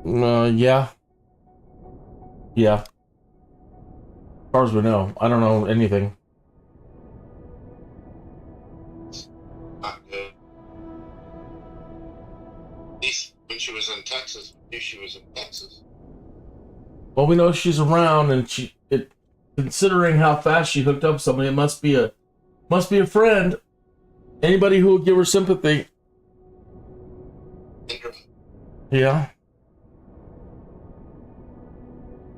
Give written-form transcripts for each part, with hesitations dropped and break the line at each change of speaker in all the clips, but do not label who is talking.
Yeah. Yeah. As far as we know. I don't know anything.
Not good. At least when she was in Texas, we knew she was in Texas.
Well, we know she's around, and considering how fast she hooked up with somebody, it must be a friend. Anybody who will give her sympathy. Yeah.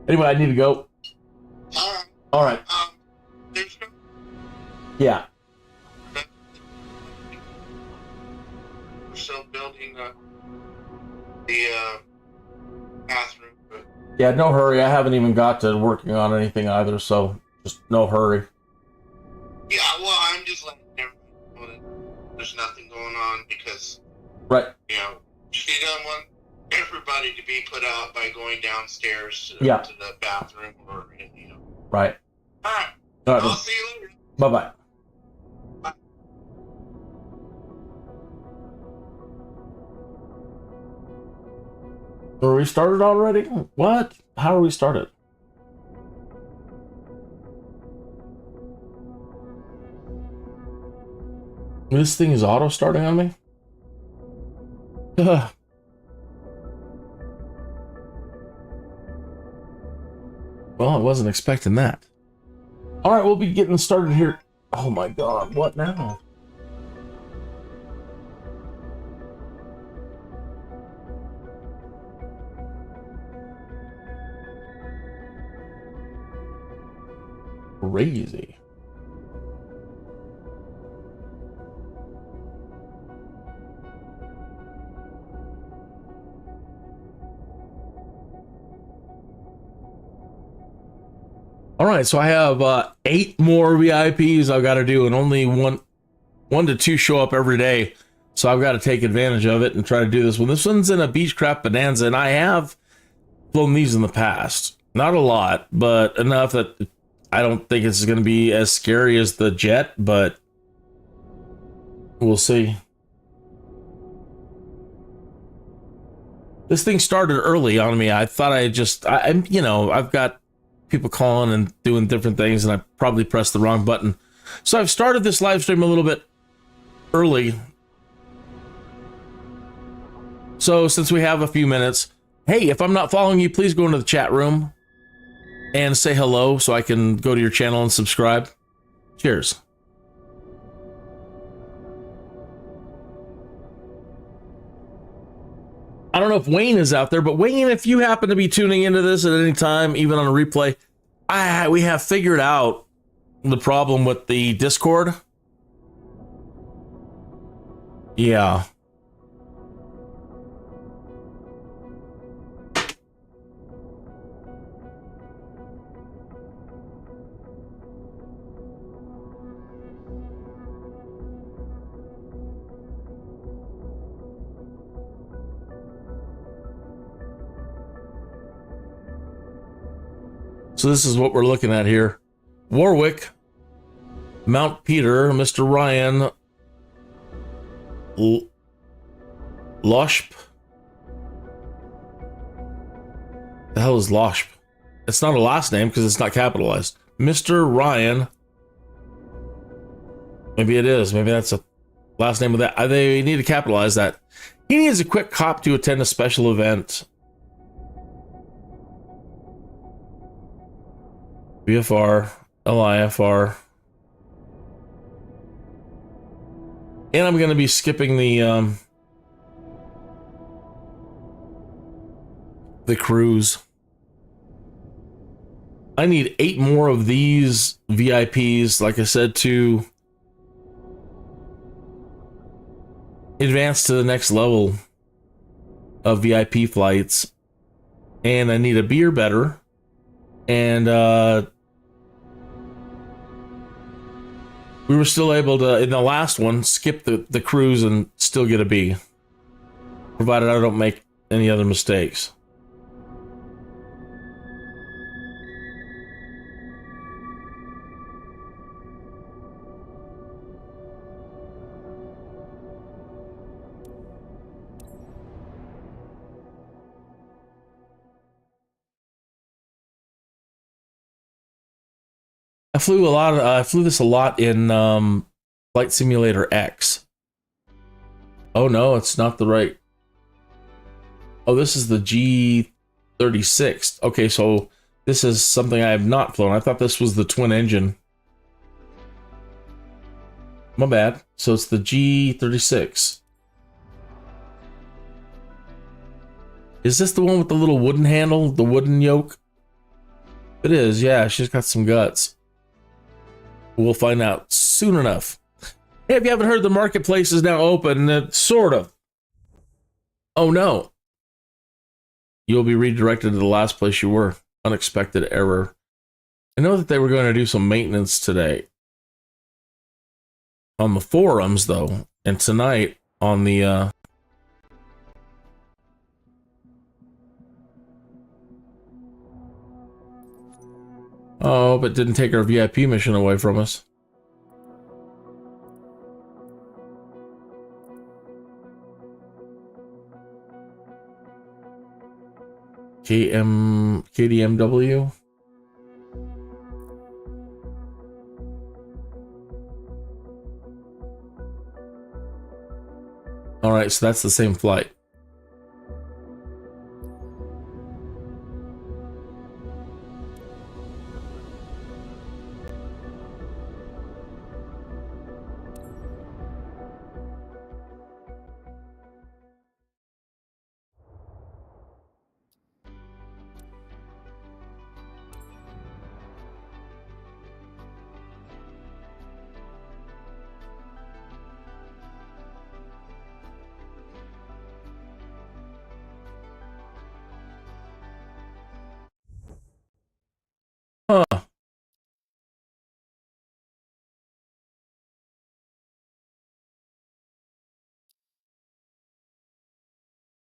Anyway, I need to go. All right.
There's no.
Yeah.
We're still building the bathroom. But
Yeah, no hurry. I haven't even got to working on anything either, so just no hurry.
yeah, well, I'm just letting everybody know that there's nothing going on because,
Right.
you know, she doesn't want everybody to be put out by going downstairs to the bathroom or, you know.
Right.
All right.
All right.
I'll see you later.
Bye-bye.
Bye.
Are we started already? What? How are we started? This thing is auto starting on me? Ugh. Well, I wasn't expecting that. All right, we'll be getting started here. Oh my God, what now? Crazy. All right, so I have 8 more VIPs I've got to do, and only one to two show up every day. So I've got to take advantage of it and try to do this one. This one's in a Beechcraft Bonanza, and I have flown these in the past. Not a lot, but enough that I don't think it's going to be as scary as the jet, but we'll see. This thing started early on me. I thought I've got people calling and doing different things, and I probably pressed the wrong button. So I've started this live stream a little bit early. So since we have a few minutes, hey, if I'm not following you, please go into the chat room and say hello so I can go to your channel and subscribe. Cheers. I don't know if Wayne is out there, but Wayne, if you happen to be tuning into this at any time, even on a replay, we have figured out the problem with the Discord. Yeah. So this is what we're looking at here. Warwick, Mount Peter, Mr. Ryan, Loshp. The hell is Loshp? It's not a last name because it's not capitalized. Mr. Ryan. Maybe it is. Maybe that's a last name of that. They need to capitalize that. He needs a quick cop to attend a special event. BFR, LIFR. And I'm going to be skipping the cruise. I need 8 more of these VIPs, like I said, to advance to the next level of VIP flights. And I need a beer better. And we were still able to, in the last one, skip the cruise and still get a B, provided I don't make any other mistakes. I flew this a lot in Flight Simulator X. Oh no, it's not the right. Oh, this is the G36. Okay, so this is something I have not flown. I thought this was the twin engine. My bad. So it's the G36. Is this the one with the little wooden handle, the wooden yoke? It is, yeah. She's got some guts. We'll find out soon enough. Hey, if you haven't heard, the marketplace is now open. Sort of. Oh no. You'll be redirected to the last place you were. Unexpected error. I know that they were going to do some maintenance today. On the forums, though. And tonight on the... Oh, but didn't take our VIP mission away from us. KDMW. All right, so that's the same flight. Huh.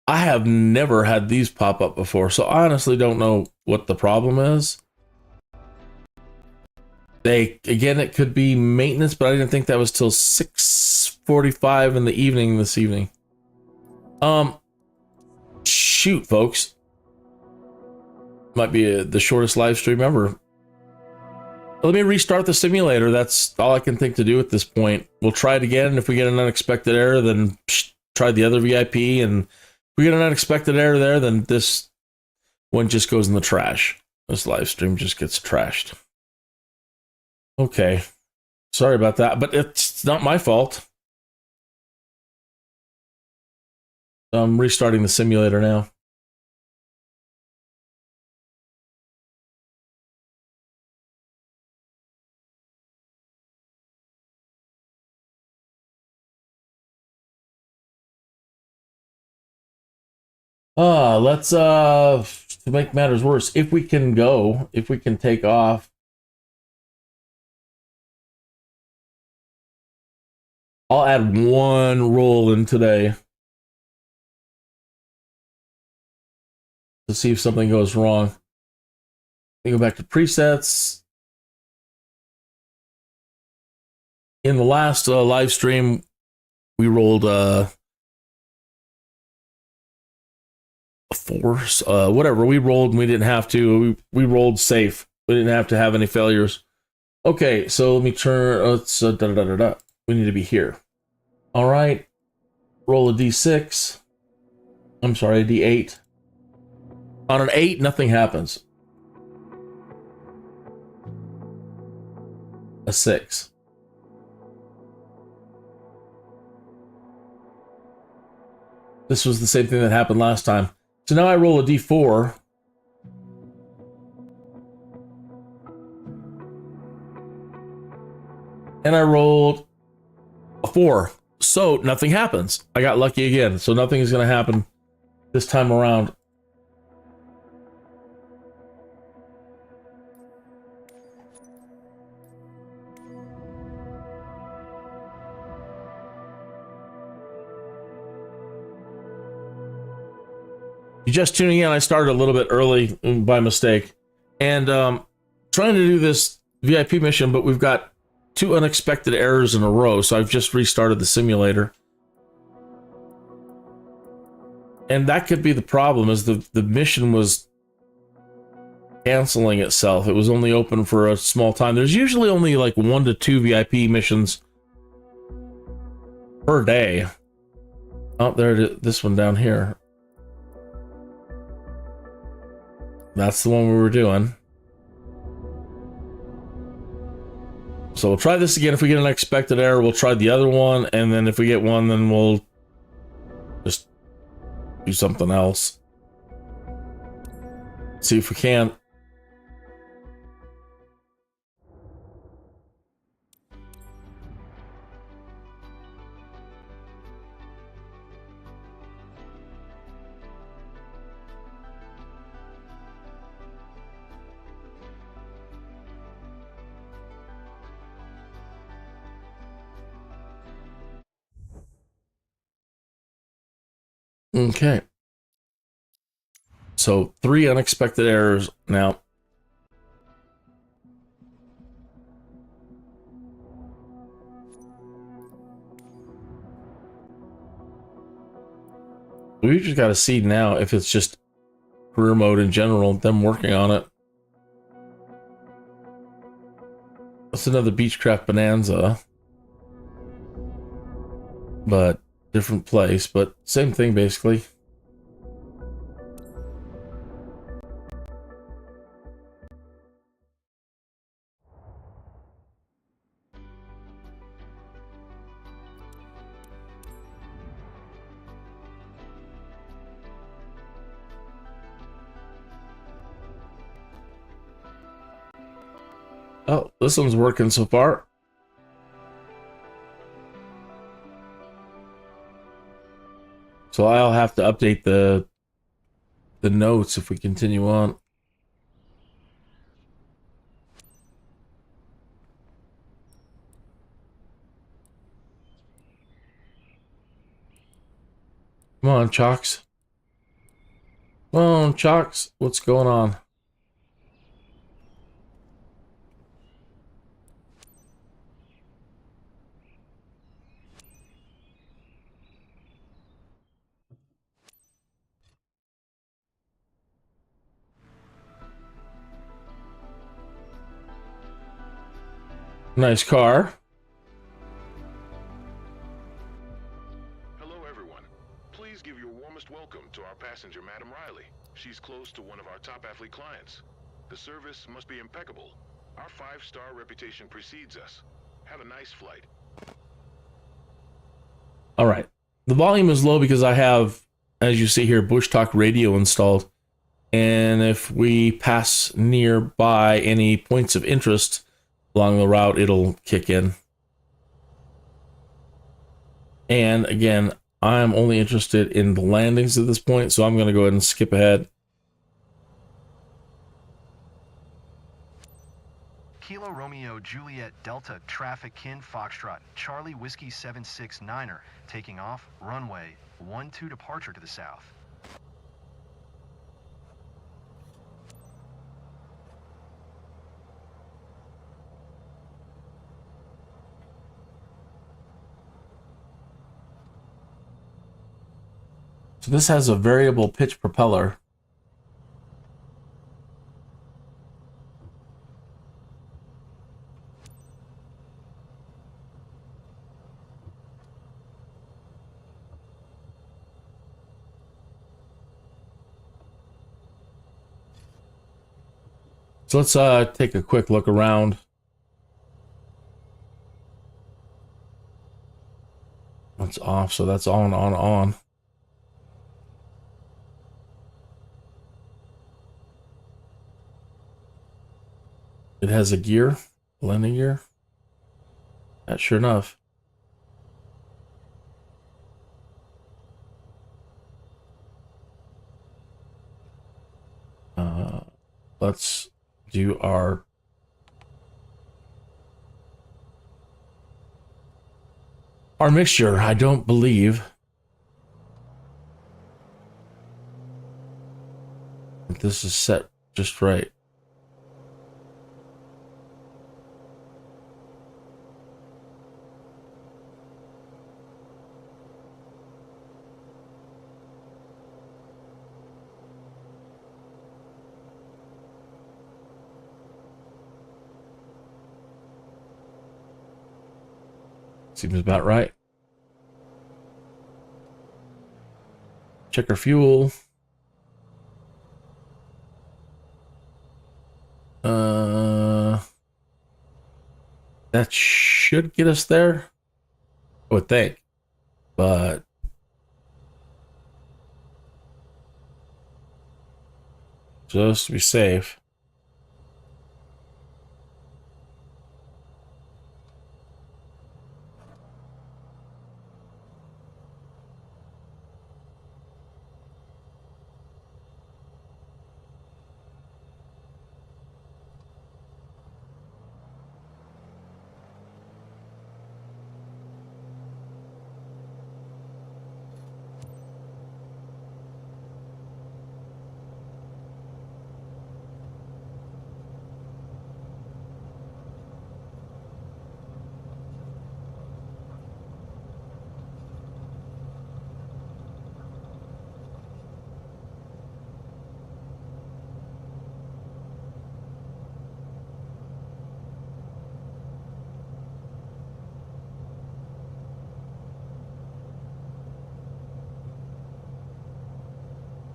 I have never had these pop up before, so I honestly don't know what the problem is. Again, it could be maintenance, but I didn't think that was till 6:45 in the evening this evening. Shoot, folks. Might be the shortest live stream ever. Let me restart the simulator. That's all I can think to do at this point. We'll try it again. If we get an unexpected error, then try the other VIP. And if we get an unexpected error there, then this one just goes in the trash. This live stream just gets trashed. Okay. Sorry about that, but it's not my fault. I'm restarting the simulator now. Let's to make matters worse, if we can take off. I'll add one roll in today to see if something goes wrong. Let me go back to presets. In the last live stream, we rolled force, whatever we rolled, and we didn't have to. We rolled safe. We didn't have to have any failures. Okay, so let me turn. Let's we need to be here. All right, roll a d6. I'm sorry, a d8. On an 8, nothing happens. A 6. This was the same thing that happened last time. So now I roll a d4. And I rolled a 4. So nothing happens. I got lucky again. So nothing is going to happen this time around. You're just tuning in. I started a little bit early by mistake. And trying to do this VIP mission, but we've got 2 unexpected errors in a row, so I've just restarted the simulator. And that could be the problem, is the mission was canceling itself. It was only open for a small time. There's usually only like 1 to 2 VIP missions per day. Oh, this one down here. That's the one we were doing. So we'll try this again. If we get an unexpected error, we'll try the other one, and then if we get one, then we'll just do something else. See if we can. Okay. So 3 unexpected errors now. We just got to see now if it's just career mode in general, them working on it. That's another Beechcraft Bonanza. But different place, but same thing basically. Oh, this one's working so far. So I'll have to update the notes if we continue on. Come on, Chalks. Come on, Chalks. What's going on? Nice car.
Hello, everyone. Please give your warmest welcome to our passenger, Madam Riley. She's close to one of our top athlete clients. The service must be impeccable. Our 5-star reputation precedes us. Have a nice flight.
All right. The volume is low because I have, as you see here, Bushtalk Radio installed. And if we pass nearby any points of interest along the route, it'll kick in. And again, I'm only interested in the landings at this point, so I'm going to go ahead and skip ahead.
Kilo Romeo Juliet Delta Traffic Kin Foxtrot Charlie Whiskey 769er taking off runway 12 departure to the south.
So this has a variable pitch propeller. So let's take a quick look around. That's off, so that's on. It has a gear, landing gear. That's sure enough. Let's do our mixture. I don't believe that this is set just right. Seems about right. Check our fuel. That should get us there, I would think. But just to be safe.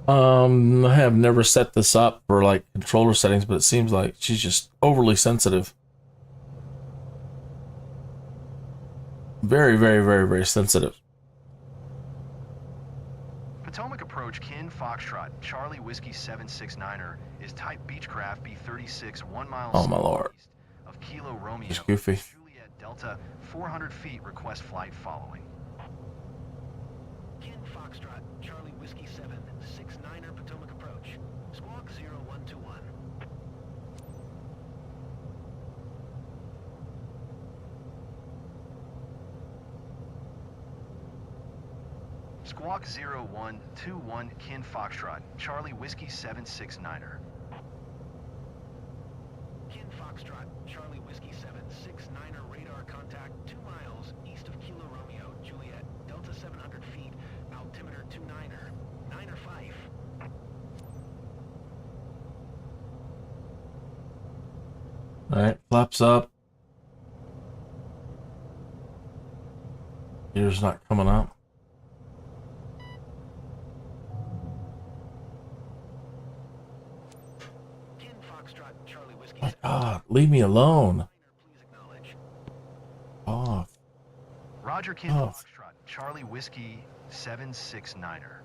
I have never set this up for like controller settings, but it seems like she's just overly sensitive. Very, very, very, very sensitive.
Potomac approach Kin Foxtrot, Charlie Whiskey 769er is type Beechcraft B36 1 mile
Oh my lord.
east of Kilo Romeo.
Just goofy.
Juliet Delta 400 feet request flight following.
Kin Foxtrot, Charlie Whiskey 769er Potomac approach. Squawk 0121.
Squawk 0121 Kin Foxtrot, Charlie Whiskey 769er.
Kin Foxtrot, Charlie Whiskey 769er radar contact 2 miles east of Kilo Romeo, Juliet, Delta 700 feet, altimeter 29er, 9er 5.
Alright, flaps up. Gear's not coming up.
Kin Foxtrot, Charlie Whiskey
My God, leave me alone.
please acknowledge.
Off.
Roger Kin
Oh.
Foxtrot, Charlie Whiskey 769er.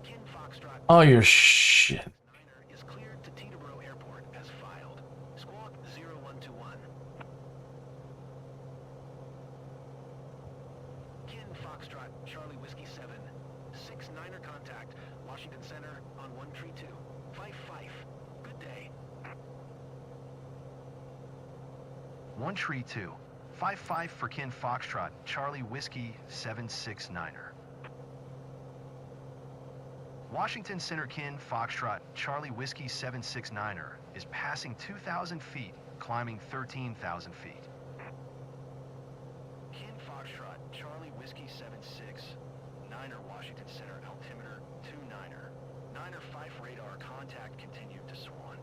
Kin Foxtrot,
Oh, your shit.
9er is cleared to Teterboro Airport as filed. Squawk 0121. Kin Foxtrot, Charlie Whiskey 769er contact, Washington Center on 132. 55. Good day.
132 55 for Kin Foxtrot, Charlie Whiskey 769er. Washington Center Kin Foxtrot, Charlie Whiskey 769er is passing 2,000 feet, climbing 13,000 feet.
Kin Foxtrot, Charlie Whiskey 769er Washington Center, altimeter 29er. 9er 5 radar contact continued to Swan.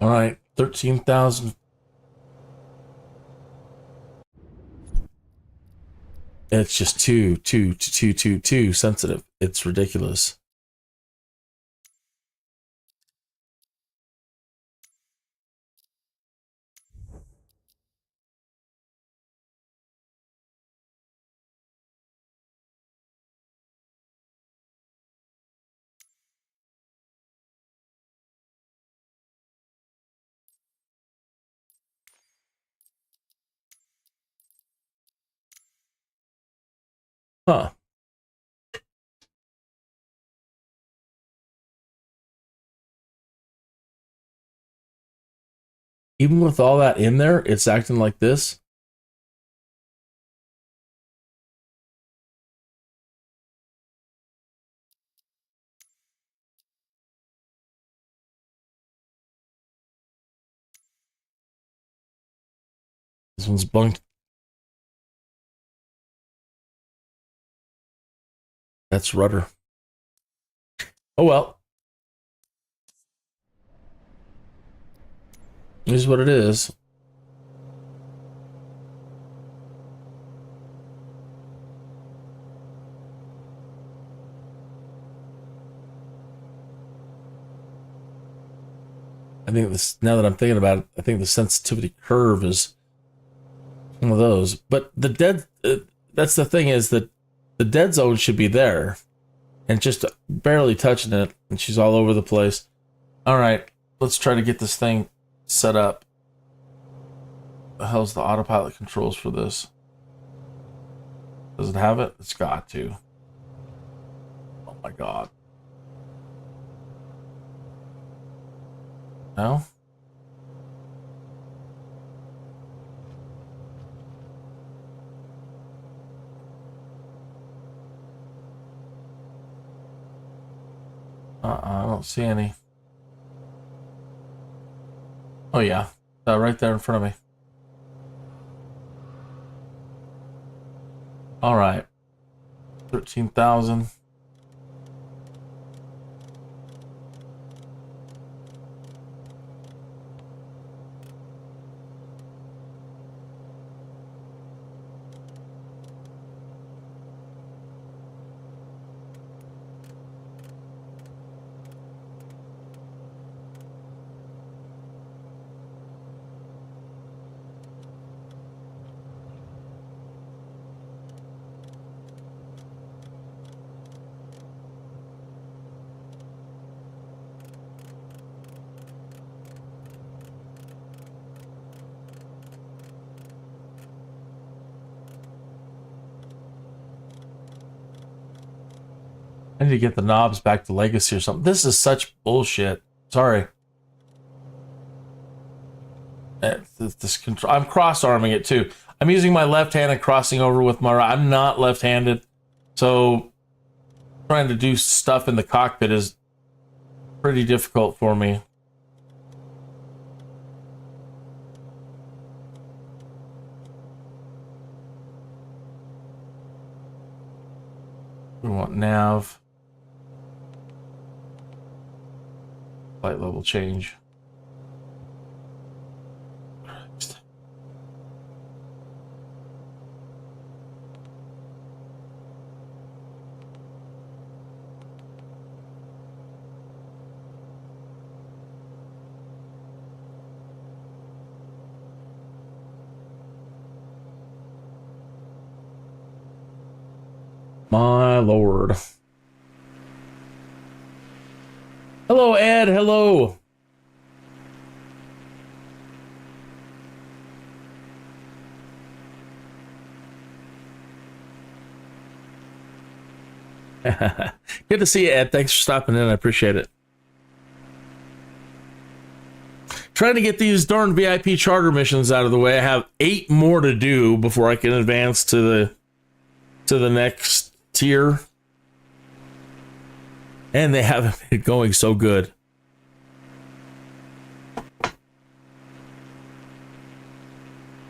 All right, 13,000. It's just too sensitive. It's ridiculous. Huh. Even with all that in there, it's acting like this. This one's bunked. That's rudder. Oh well. It is what it is. I think this, now that I'm thinking about it, I think the sensitivity curve is one of those. But the dead, that's the thing, is that the dead zone should be there and just barely touching it, and she's all over the place. All right, let's try to get this thing set up. The hell's the autopilot controls for this? Does it have it? It's got to. Oh my God. No? I don't see any. Oh yeah, right there in front of me. All right, 13,000. I need to get the knobs back to Legacy or something. This is such bullshit. Sorry. This control. I'm cross-arming it too. I'm using my left hand and crossing over with my right. I'm not left-handed, so trying to do stuff in the cockpit is pretty difficult for me. We want nav. Flight level change. Christ. My Lord. Hello, Ed. Hello. Good to see you, Ed. Thanks for stopping in. I appreciate it. Trying to get these darn VIP charter missions out of the way. I have 8 more to do before I can advance to the next tier. And they haven't been going so good.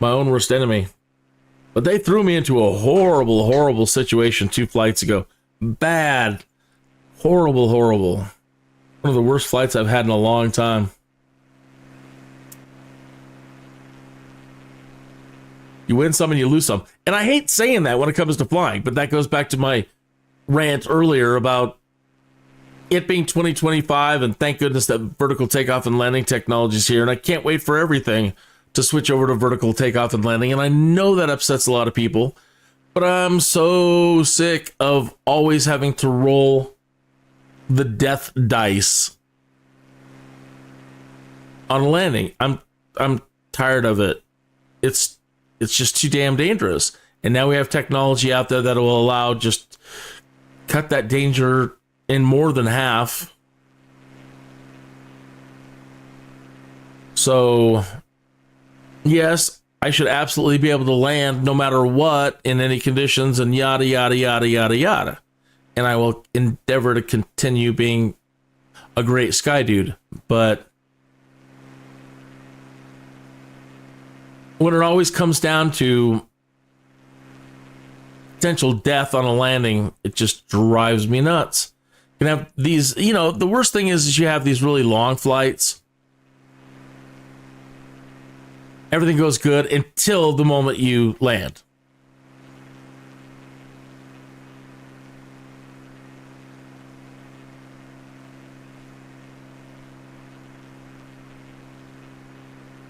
My own worst enemy. But they threw me into a horrible, horrible situation 2 flights ago. Bad. Horrible, horrible. One of the worst flights I've had in a long time. You win some and you lose some. And I hate saying that when it comes to flying, but that goes back to my rant earlier about it being 2025, and thank goodness that vertical takeoff and landing technology is here, and I can't wait for everything to switch over to vertical takeoff and landing, and I know that upsets a lot of people, but I'm so sick of always having to roll the death dice on landing. I'm tired of it. It's just too damn dangerous. And now we have technology out there that will allow just cut that danger in more than half. So, yes, I should absolutely be able to land no matter what in any conditions and yada, yada, yada, yada, yada. And I will endeavor to continue being a great Skydude. But when it always comes down to potential death on a landing, it just drives me nuts. You can have these, you know, the worst thing is you have these really long flights. Everything goes good until the moment you land.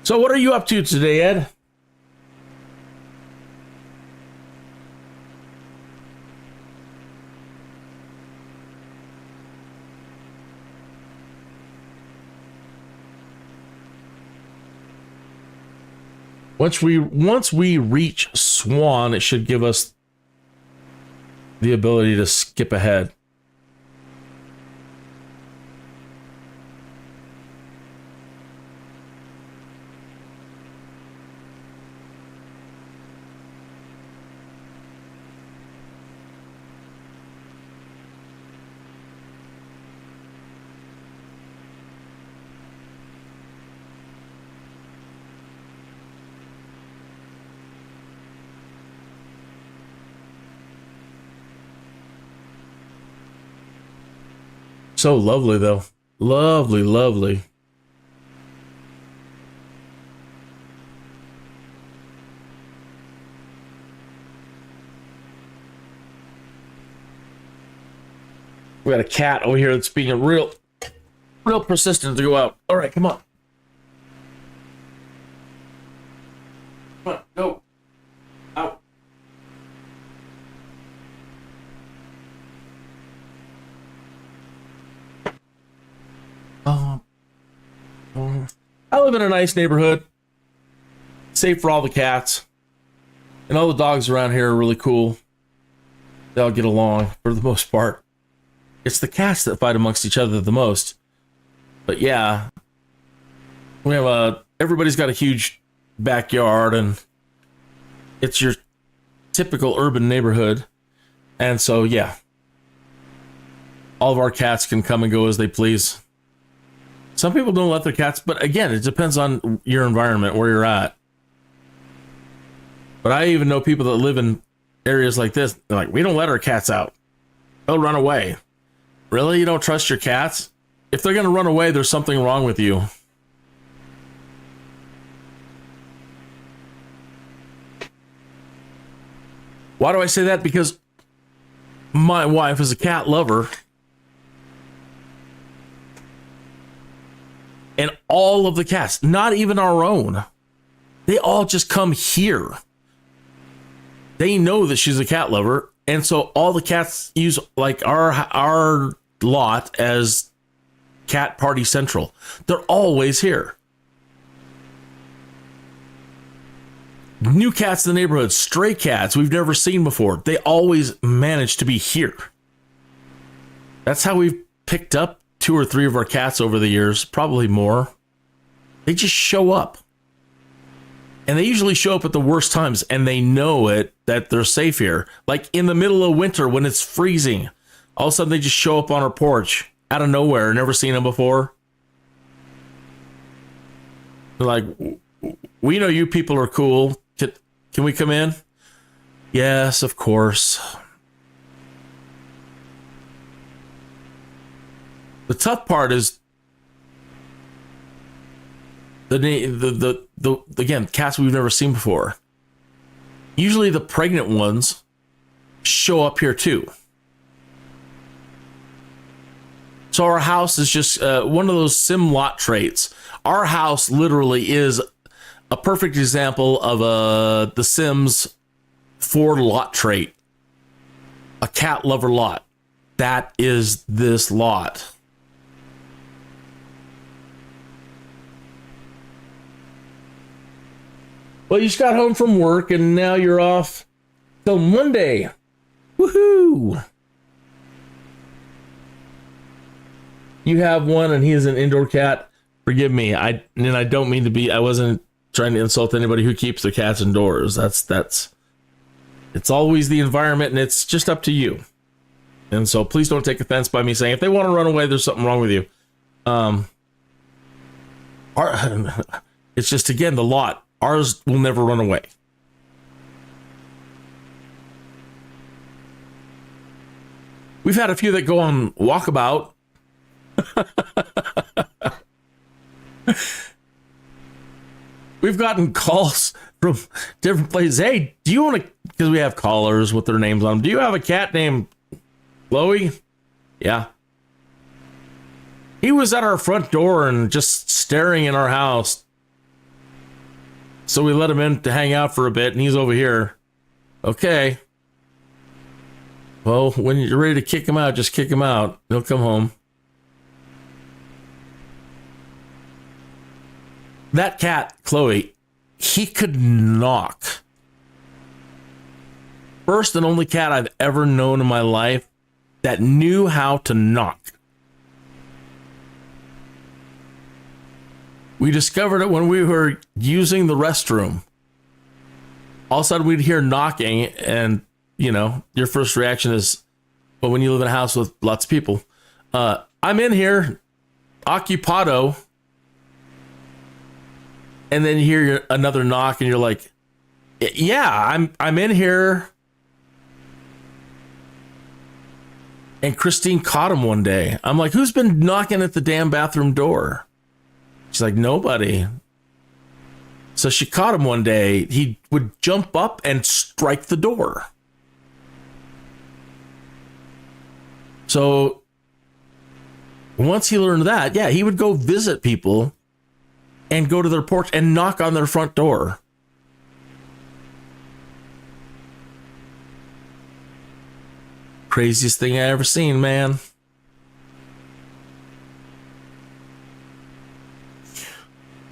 So what are you up to today, Ed? Once we reach Swan, it should give us the ability to skip ahead. So lovely, though. Lovely, lovely. We got a cat over here that's being real persistent to go out. All right, come on. Come on, go. Out. I live in a nice neighborhood, safe for all the cats, and all the dogs around here are really cool. They all get along for the most part. It's the cats that fight amongst each other the most. But yeah, we have everybody's got a huge backyard, and it's your typical urban neighborhood. And so, yeah, all of our cats can come and go as they please. Some people don't let their cats, but again, it depends on your environment, where you're at. But I even know people that live in areas like this. They're like, we don't let our cats out. They'll run away. Really? You don't trust your cats? If they're going to run away, there's something wrong with you. Why do I say that? Because my wife is a cat lover. And all of the cats, not even our own, they all just come here. They know that she's a cat lover. And so all the cats use like our lot as cat party central. They're always here. New cats in the neighborhood, stray cats we've never seen before. They always manage to be here. That's how we've picked up 2 or 3 of our cats over the years, probably more. They just show up. And they usually show up at the worst times, and they know it, that they're safe here. Like in the middle of winter when it's freezing, all of a sudden they just show up on our porch out of nowhere. Never seen them before. They're like, we know you people are cool. Can we come in? Yes, of course. The tough part is the again, cats we've never seen before. Usually the pregnant ones show up here too. So our house is just one of those sim lot traits. Our house literally is a perfect example of the Sims 4 lot trait. A cat lover lot. That is this lot. Well, you just got home from work and now you're off till Monday. Woohoo! You have one, and he is an indoor cat. Forgive me. I don't mean to be. I wasn't trying to insult anybody who keeps their cats indoors. That's. It's always the environment, and it's just up to you. And so, please don't take offense by me saying if they want to run away, there's something wrong with you. It's just again the lot. Ours will never run away. We've had a few that go on walkabout. We've gotten calls from different places. Hey, do you want to, because we have callers with their names on them. Do you have a cat named Chloe? Yeah. He was at our front door and just staring in our house. So we let him in to hang out for a bit, and he's over here. Okay. Well, when you're ready to kick him out, just kick him out. He'll come home. That cat, Chloe, he could knock. First and only cat I've ever known in my life that knew how to knock. We discovered it when we were using the restroom. All of a sudden we'd hear knocking, and, you know, your first reaction is, well, when you live in a house with lots of people, I'm in here, occupado. And then you hear another knock, and you're like, yeah, I'm in here. And Christine caught him one day. I'm like, who's been knocking at the damn bathroom door? She's like, nobody. So she caught him one day. He would jump up and strike the door. So once he learned that, yeah, he would go visit people and go to their porch and knock on their front door. Craziest thing I ever seen, man.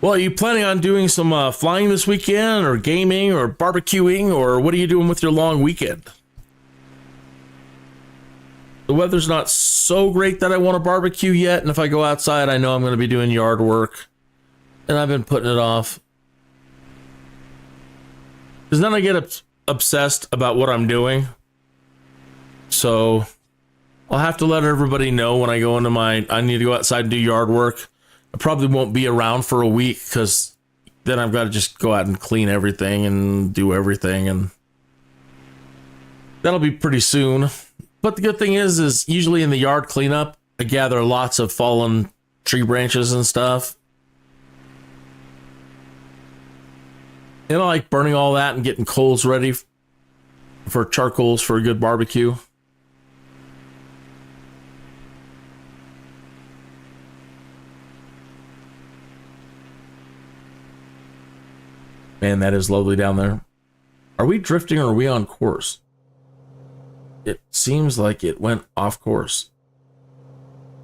Well, are you planning on doing some flying this weekend, or gaming, or barbecuing, or what are you doing with your long weekend? The weather's not so great that I want to barbecue yet, and if I go outside, I know I'm going to be doing yard work. And I've been putting it off. Because then I get obsessed about what I'm doing. So I'll have to let everybody know when I go into I need to go outside and do yard work. I probably won't be around for a week, because then I've got to just go out and clean everything and do everything. And that'll be pretty soon. But the good thing is usually in the yard cleanup, I gather lots of fallen tree branches and stuff. And I like burning all that and getting coals ready for charcoals for a good barbecue. Man, that is lovely down there. Are we drifting, or are we on course? It seems like it went off course.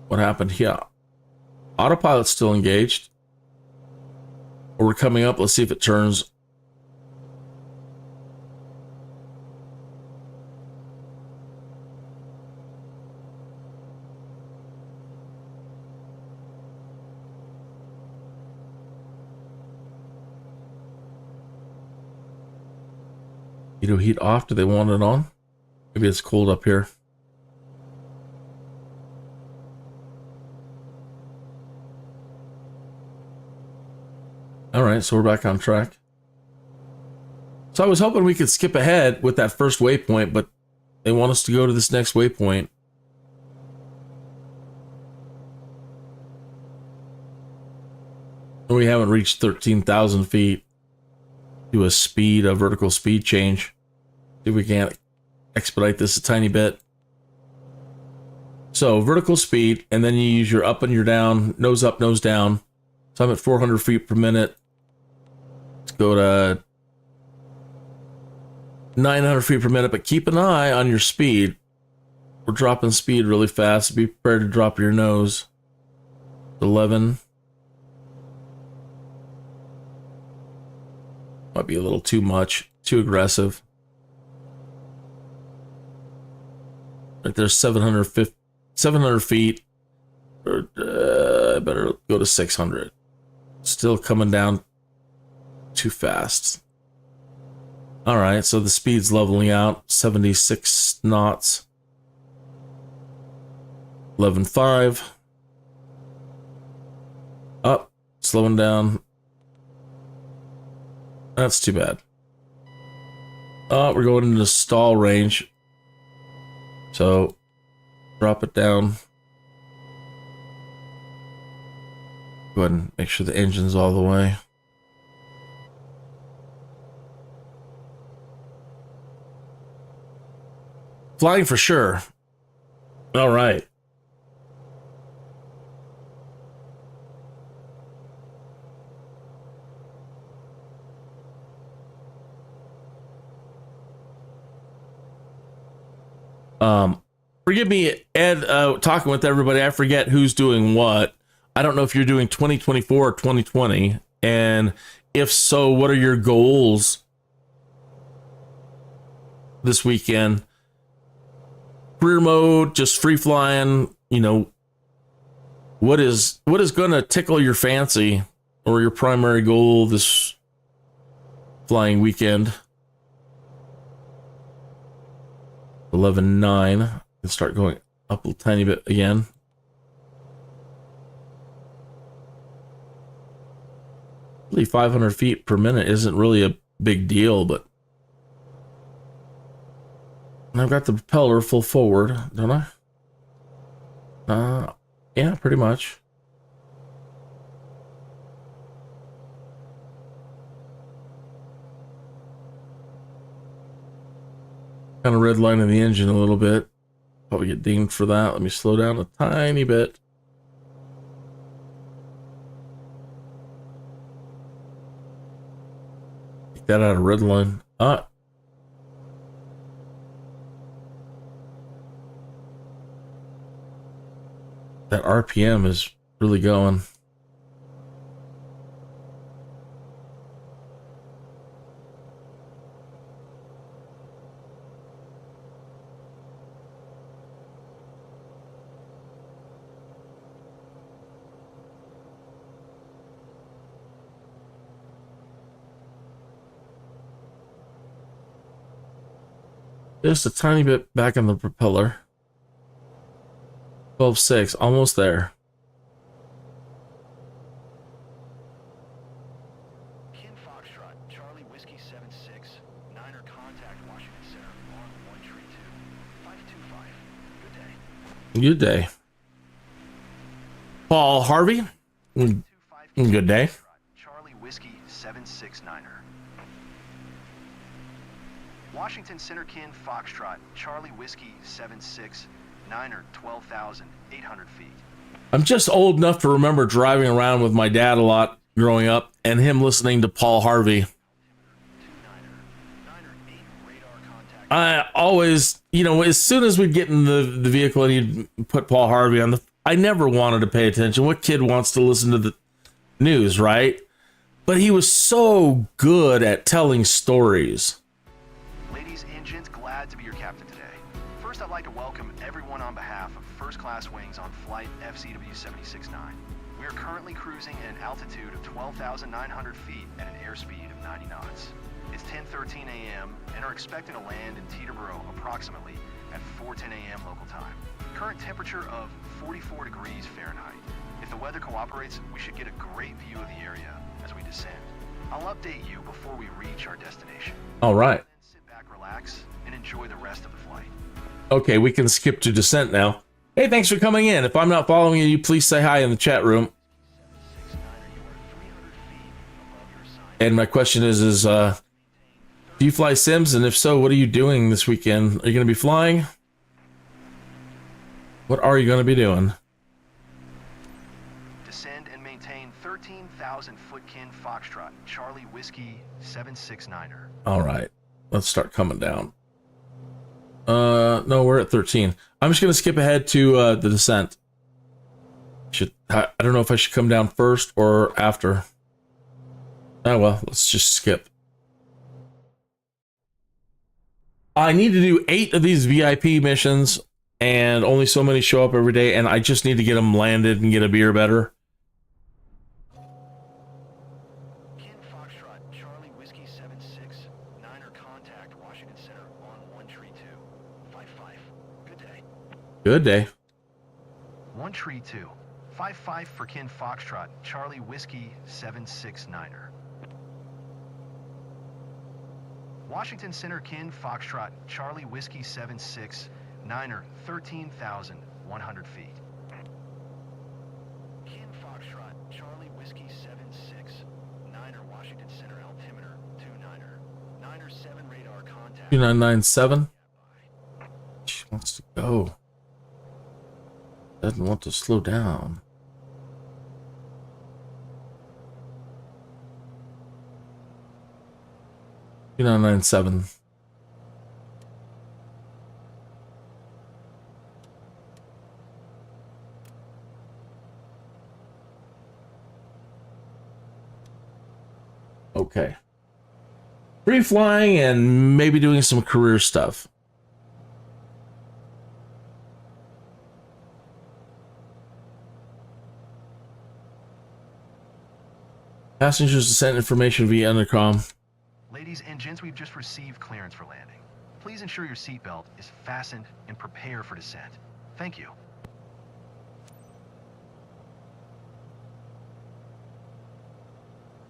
What happened here? Autopilot's still engaged. We're coming up. Let's see if it turns. Heat off. Do they want it on? Maybe it's cold up here. All right, so we're back on track. So I was hoping we could skip ahead with that first waypoint, but they want us to go to this next waypoint. We haven't reached 13,000 feet. Do a vertical speed change. See if we can't expedite this a tiny bit. So vertical speed, and then you use your up and your down, nose up, nose down. So I'm at 400 feet per minute. Let's go to 900 feet per minute, but keep an eye on your speed. We're dropping speed really fast. Be prepared to drop your nose. 11. Might be a little too much, too aggressive. Right there's 700 feet. I better go to 600. Still coming down too fast. All right, so the speed's leveling out. 76 knots. 11.5. Up, slowing down. That's too bad. Oh, we're going into stall range. So, drop it down. Go ahead and make sure the engine's all the way. Flying for sure. All right. Forgive me, Ed, talking with everybody, I forget who's doing what. I don't know if you're doing 2024 or 2020, and if so, what are your goals this weekend? Career mode, just free flying, you know, what is going to tickle your fancy or your primary goal this flying weekend? 11.9. Let's start going up a tiny bit again. Really, 500 feet per minute isn't really a big deal, but I've got the propeller full forward, don't I? Yeah, pretty much. Kind of redlining the engine a little bit. Probably get dinged for that. Let me slow down a tiny bit. Take that out of redline. That RPM is really going. Just a tiny bit back on the propeller. 12.6, almost there.
Kin Foxtrot, Charlie Whiskey 76, 9er contact Washington Center on 132, 525. Good day.
Good day. Paul Harvey. Good day.
Charlie Whiskey 769er. Washington Center Kin Foxtrot, Charlie Whiskey 769er, 12,800 feet.
I'm just old enough to remember driving around with my dad a lot growing up and him listening to Paul Harvey. I always, you know, as soon as we'd get in the vehicle and he'd put Paul Harvey on I never wanted to pay attention. What kid wants to listen to the news, right? But he was so good at telling stories.
Ladies and gents, glad to be your captain today. First, I'd like to welcome everyone on behalf of First Class Wings on flight FCW 769. We are currently cruising at an altitude of 12,900 feet at an airspeed of 90 knots. It's 10:13 a.m. and are expecting to land in Teterboro approximately at 4:10 a.m. local time. Current temperature of 44 degrees Fahrenheit. If the weather cooperates, we should get a great view of the area as we descend. I'll update you before we reach our destination.
All right.
Then sit back, relax, and enjoy the rest of the flight.
Okay, we can skip to descent now. Hey, thanks for coming in. If I'm not following you, please say hi in the chat room. And my question is do you fly sims? And if so, what are you doing this weekend? Are you going to be flying? What are you going to be doing?
Descend and maintain 13,000 foot Kin Foxtrot, Charlie Whiskey 769er.
All right, let's start coming down. No, we're at 13. I'm just going to skip ahead to the descent. I don't know if I should come down first or after. Oh, well, let's just skip. I need to do 8 of these VIP missions, and only so many show up every day, and I just need to get them landed and get a beer better.
Kin Foxtrot, Charlie Whiskey 76, Niner contact, Washington Center on 13255. Good day.
Good day.
132. 55 for Kin Foxtrot, Charlie Whiskey 769er. Washington Center Kin Foxtrot, Charlie Whiskey 769er, 13,100 feet.
Kin Foxtrot, Charlie Whiskey 76, Niner, Washington Center altimeter 29er. Niner 7 radar contact.
2997. She wants to go. Doesn't want to slow down. 2997. Okay. Free flying and maybe doing some career stuff. Passengers sent information via intercom.
Ladies and gents, we've just received clearance for landing. Please ensure your seatbelt is fastened and prepare for descent. Thank you.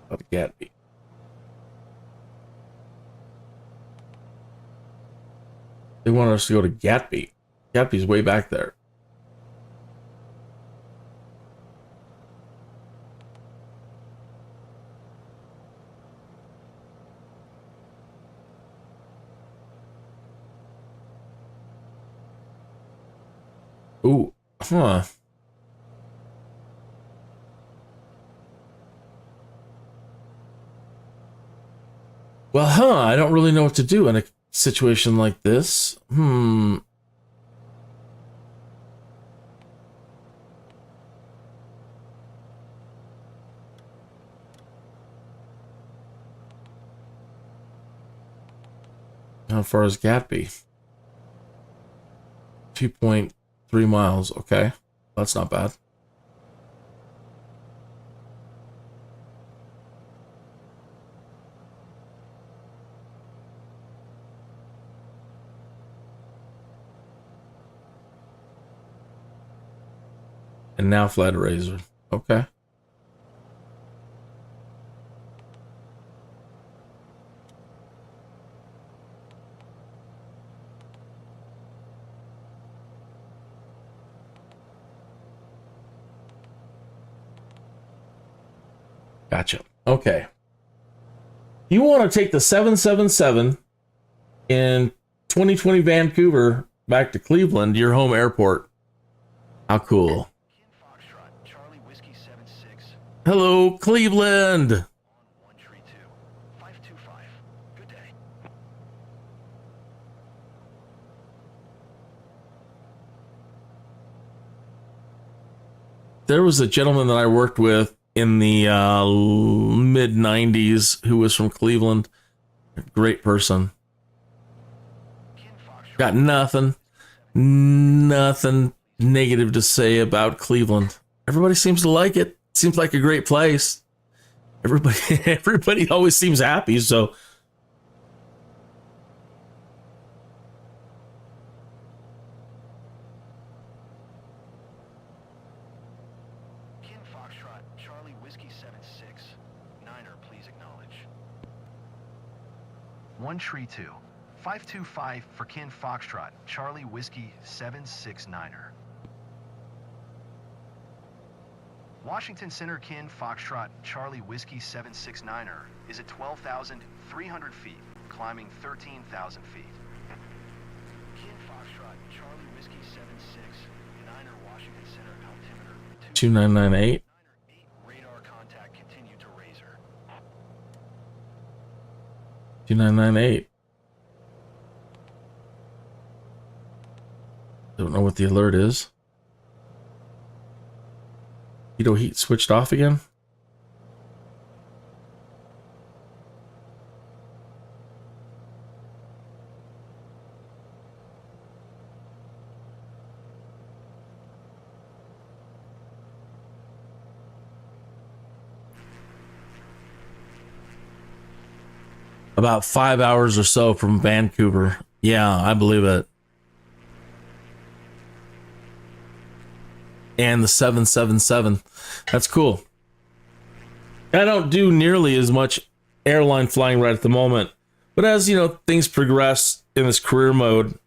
About Gatby. They want us to go to Gatby. Gatby's way back there. Ooh, huh. Well, I don't really know what to do in a situation like this. How far is Gatby? 2.3 miles. Okay, that's not bad. And now flat razor. Okay. Gotcha. Okay. You want to take the 777 in 2020 Vancouver back to Cleveland, your home airport. How cool.
Kin Foxtrot, Charlie Whiskey 76,
Hello, Cleveland.
on 132 525. Good day.
There was a gentleman that I worked with in the mid 90s who was from Cleveland. Great person.
Kin Foxtrot,
Got nothing negative to say about Cleveland. Everybody seems to like it. Seems like a great place. Everybody always seems happy, so
Kin Foxtrot, Charlie Whiskey 76, Niner, please acknowledge.
132. 525 for Kin Foxtrot, Charlie Whiskey 769er. Washington Center Kin Foxtrot, Charlie Whiskey 769er is at 12,300 feet, climbing 13,000 feet.
Kin Foxtrot, Charlie Whiskey 76, Niner, Washington Center altimeter
2998.
Niner 8 radar contact, continue to razor.
2998. Don't know what the alert is. Keto heat switched off again. About 5 hours or so from Vancouver. Yeah, I believe it. And the 777. That's cool. I don't do nearly as much airline flying right at the moment. But as, you know, things progress in this career mode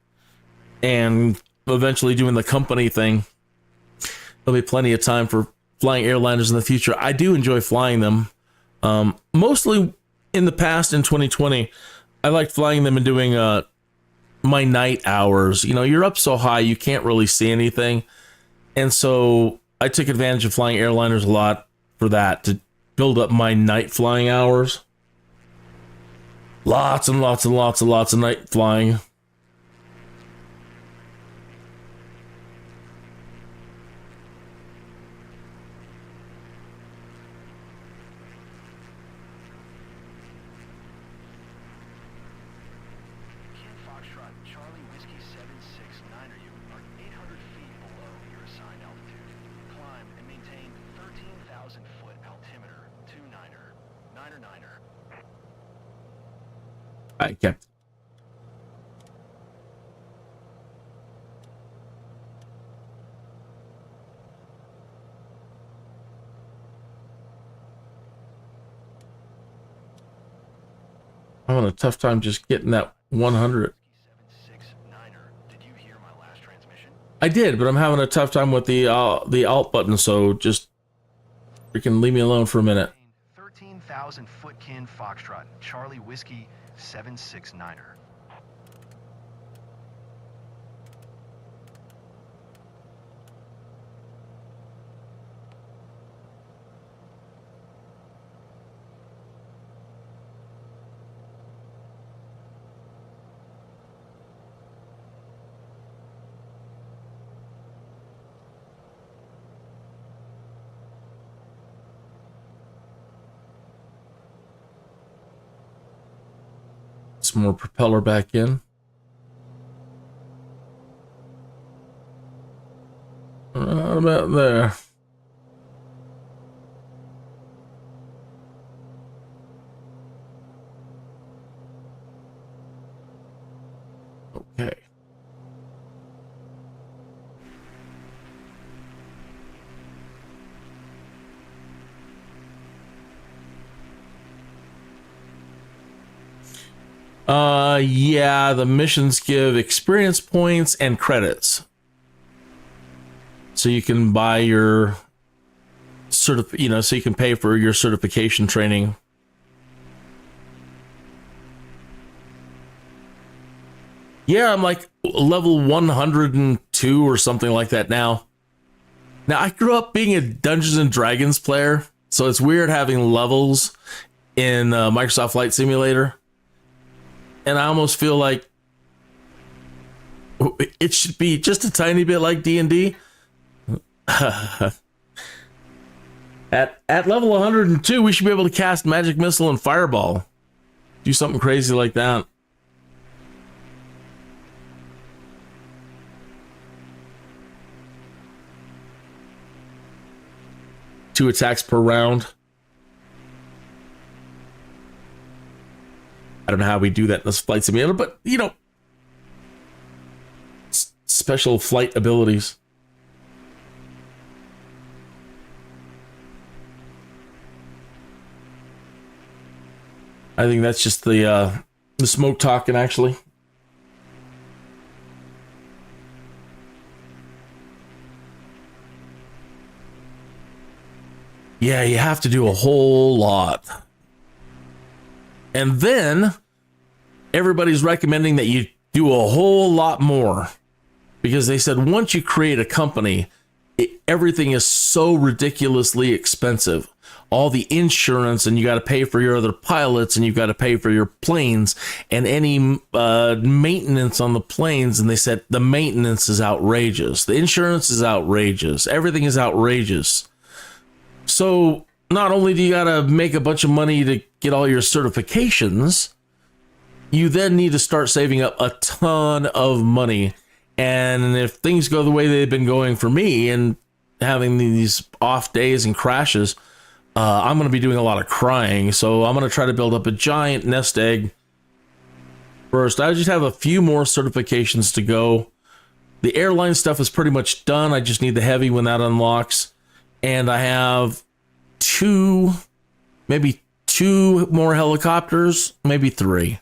and eventually doing the company thing, there'll be plenty of time for flying airliners in the future. I do enjoy flying them. Mostly in the past, in 2020, I liked flying them and doing my night hours. You know, you're up so high, you can't really see anything. And so I took advantage of flying airliners a lot for that, to build up my night flying hours. Lots and lots and lots and lots of night flying. I kept. I'm having a tough time just getting that 100. I did, but I'm having a tough time with the alt button, so just freaking leave me alone for a minute.
13,000 footkin Foxtrot, Charlie Whiskey 769er.
Some more propeller back in. Right about there. Okay. Yeah, the missions give experience points and credits. So you can buy your so you can pay for your certification training. Yeah, I'm like level 102 or something like that now. Now, I grew up being a Dungeons and Dragons player, so it's weird having levels in Microsoft Flight Simulator. And I almost feel like it should be just a tiny bit like D&D. At level 102, we should be able to cast Magic Missile and Fireball. Do something crazy like that. Two attacks per round. I don't know how we do that in this flight simulator, but, you know, special flight abilities. I think that's just the smoke talking, actually. Yeah, you have to do a whole lot. And then everybody's recommending that you do a whole lot more, because they said once you create a company, everything is so ridiculously expensive. All the insurance, and you got to pay for your other pilots, and you've got to pay for your planes and any maintenance on the planes. And they said the maintenance is outrageous. The insurance is outrageous. Everything is outrageous. So not only do you got to make a bunch of money to get all your certifications, you then need to start saving up a ton of money. And if things go the way they've been going for me and having these off days and crashes, I'm going to be doing a lot of crying. So I'm going to try to build up a giant nest egg first. I just have a few more certifications to go. The airline stuff is pretty much done. I just need the heavy when that unlocks. And I have maybe two more helicopters, maybe three.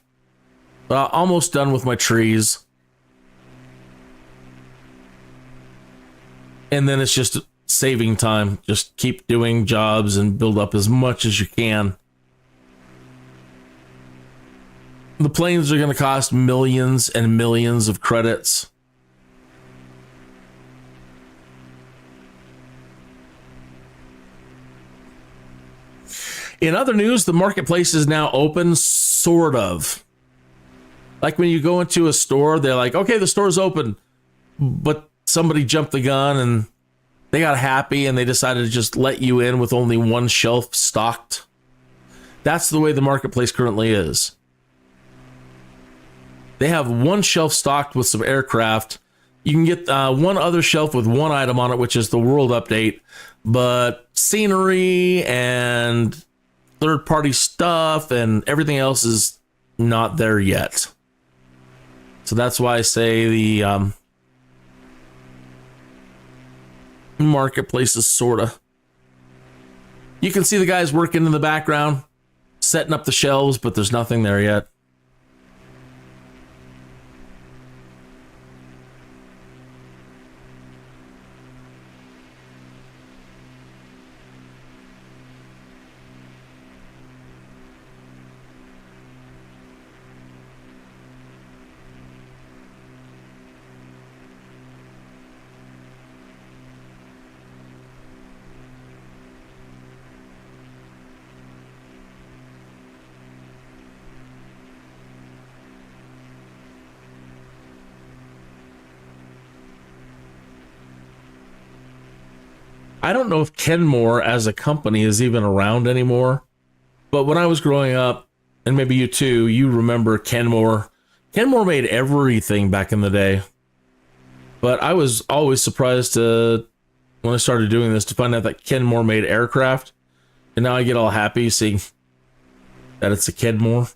Almost done with my trees. And then it's just saving time. Just keep doing jobs and build up as much as you can. The planes are going to cost millions and millions of credits. In other news, the marketplace is now open, sort of. Like when you go into a store, they're like, okay, the store's open. But somebody jumped the gun and they got happy and they decided to just let you in with only one shelf stocked. That's the way the marketplace currently is. They have one shelf stocked with some aircraft. You can get one other shelf with one item on it, which is the world update. But scenery and third-party stuff and everything else is not there yet. So that's why I say the marketplace is sorta. You can see the guys working in the background, setting up the shelves, but there's nothing there yet. I don't know if Kenmore as a company is even around anymore, but when I was growing up, and maybe you too, you remember Kenmore. Kenmore made everything back in the day, but I was always surprised when I started doing this to find out that Kenmore made aircraft, and now I get all happy seeing that it's a Kenmore.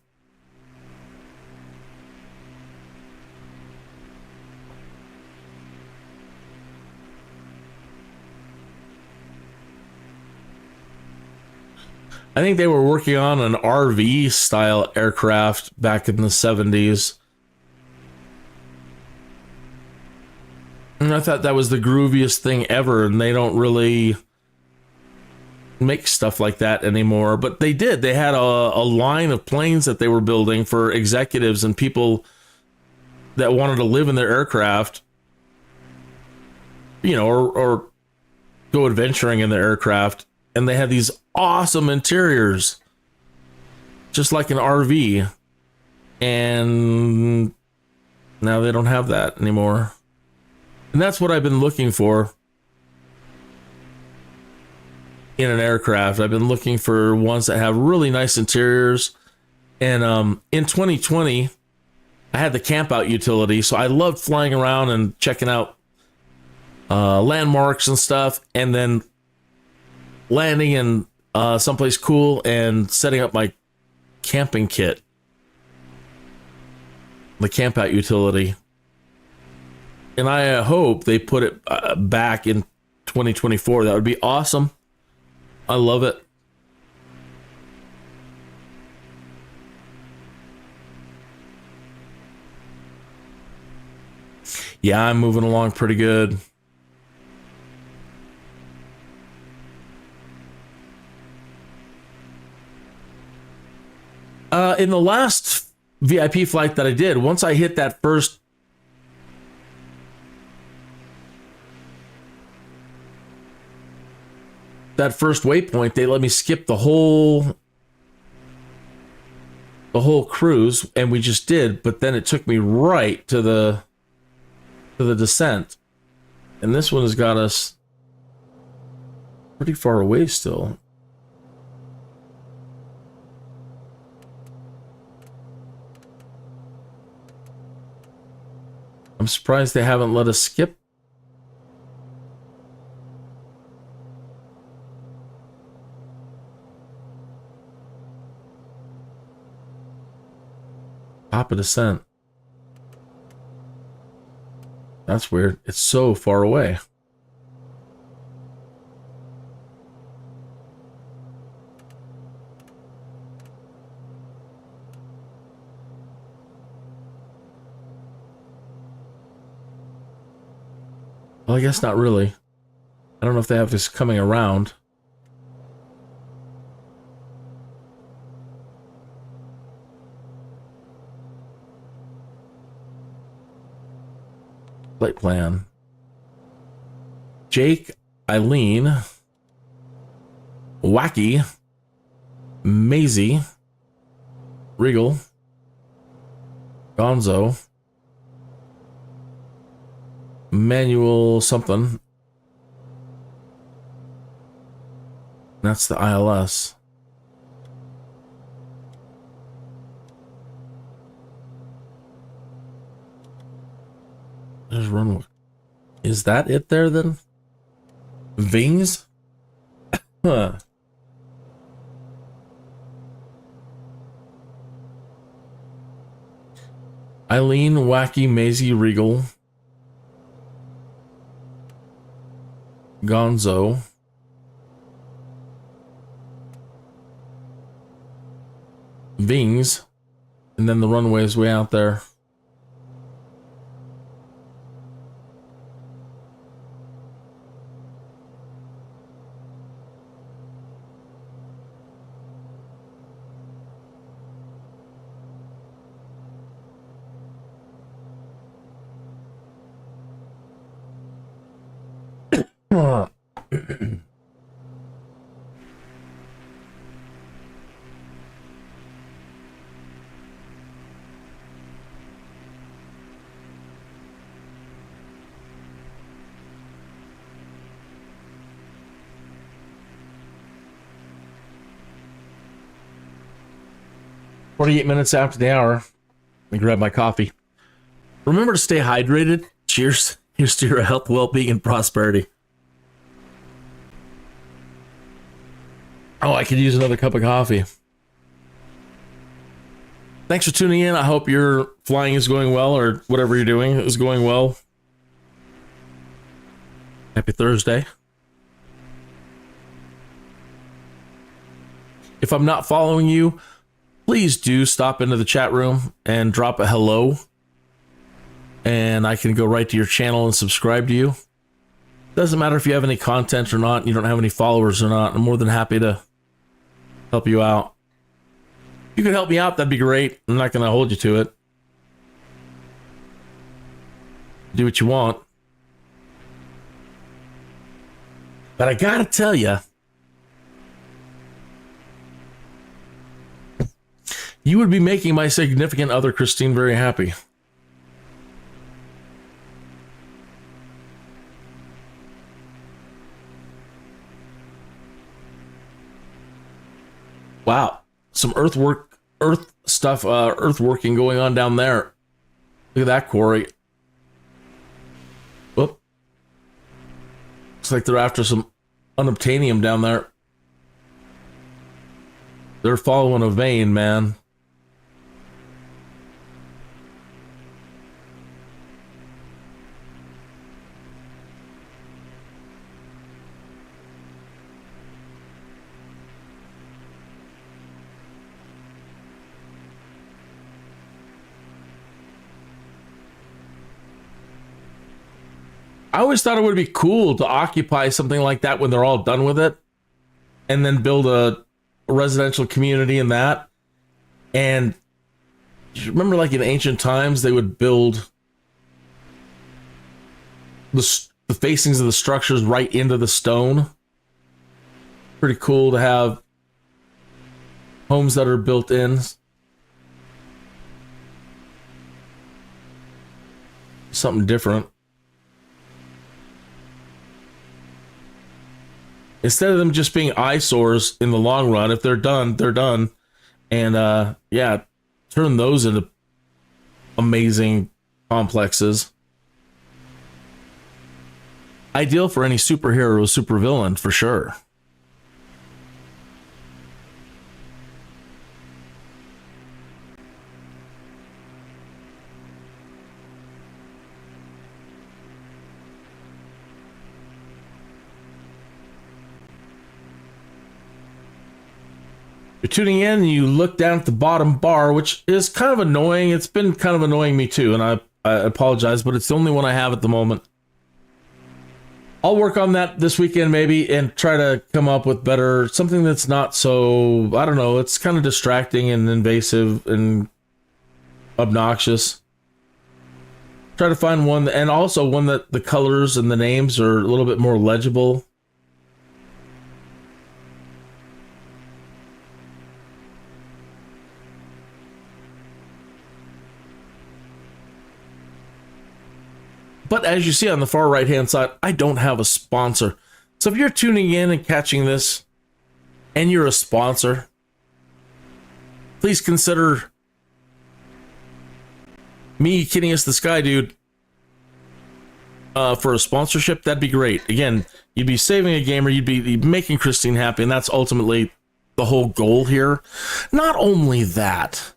I think they were working on an RV style aircraft back in the 70s. And I thought that was the grooviest thing ever, and they don't really make stuff like that anymore. But they did. They had a line of planes that they were building for executives and people that wanted to live in their aircraft, you know, or go adventuring in their aircraft. And they had these awesome interiors, just like an RV. And now they don't have that anymore. And that's what I've been looking for in an aircraft. I've been looking for ones that have really nice interiors. And in 2020, I had the camp out utility. So I loved flying around and checking out landmarks and stuff. And then landing in someplace cool and setting up my camping kit. The camp out utility. And I hope they put it back in 2024. That would be awesome. I love it. Yeah, I'm moving along pretty good. In the last VIP flight that I did, once I hit that first waypoint, they let me skip the whole cruise, and we just did. But then it took me right to the descent, and this one has got us pretty far away still. I'm surprised they haven't let us skip. Top of descent. That's weird. It's so far away. Well, I guess not really. I don't know if they have this coming around. Flight plan. Jake, Eileen, Wacky, Maisie, Regal, Gonzo, Manual something. That's the ILS. There's runway. Is that it there then? Vings? Huh. Eileen, Wacky, Maisie, Regal, Gonzo, Vings, and then the runway is way out there. Uh. 48 minutes after the hour. Let me grab my coffee. Remember to stay hydrated. Cheers. Here's to your health, well-being, and prosperity. Oh, I could use another cup of coffee. Thanks for tuning in. I hope your flying is going well, or whatever you're doing is going well. Happy Thursday. If I'm not following you, please do stop into the chat room and drop a hello. And I can go right to your channel and subscribe to you. Doesn't matter if you have any content or not, you don't have any followers or not. I'm more than happy to help you out. If you can help me out, that'd be great. I'm not going to hold you to it. Do what you want. But I gotta tell you, you would be making my significant other, Christine, very happy. Wow, some earth stuff, earthworking going on down there. Look at that quarry. Whoop. Looks like they're after some unobtainium down there. They're following a vein, man. I always thought it would be cool to occupy something like that when they're all done with it, and then build a residential community in that. And you remember, like in ancient times, they would build the facings of the structures right into the stone. Pretty cool to have homes that are built in. Something different. Instead of them just being eyesores in the long run, if they're done, they're done. And yeah, turn those into amazing complexes. Ideal for any superhero or supervillain, for sure. You're tuning in and you look down at the bottom bar, which is kind of annoying. It's been kind of annoying me too, and I apologize, but it's the only one I have at the moment. I'll work on that this weekend maybe and try to come up with better, something that's not so, I don't know, it's kind of distracting and invasive and obnoxious. Try to find one, and also one that the colors and the names are a little bit more legible. But as you see on the far right-hand side, I don't have a sponsor. So if you're tuning in and catching this, and you're a sponsor, please consider me, Kinneas the Skydude, for a sponsorship. That'd be great. Again, you'd be saving a gamer, you'd be making Christine happy, and that's ultimately the whole goal here. Not only that,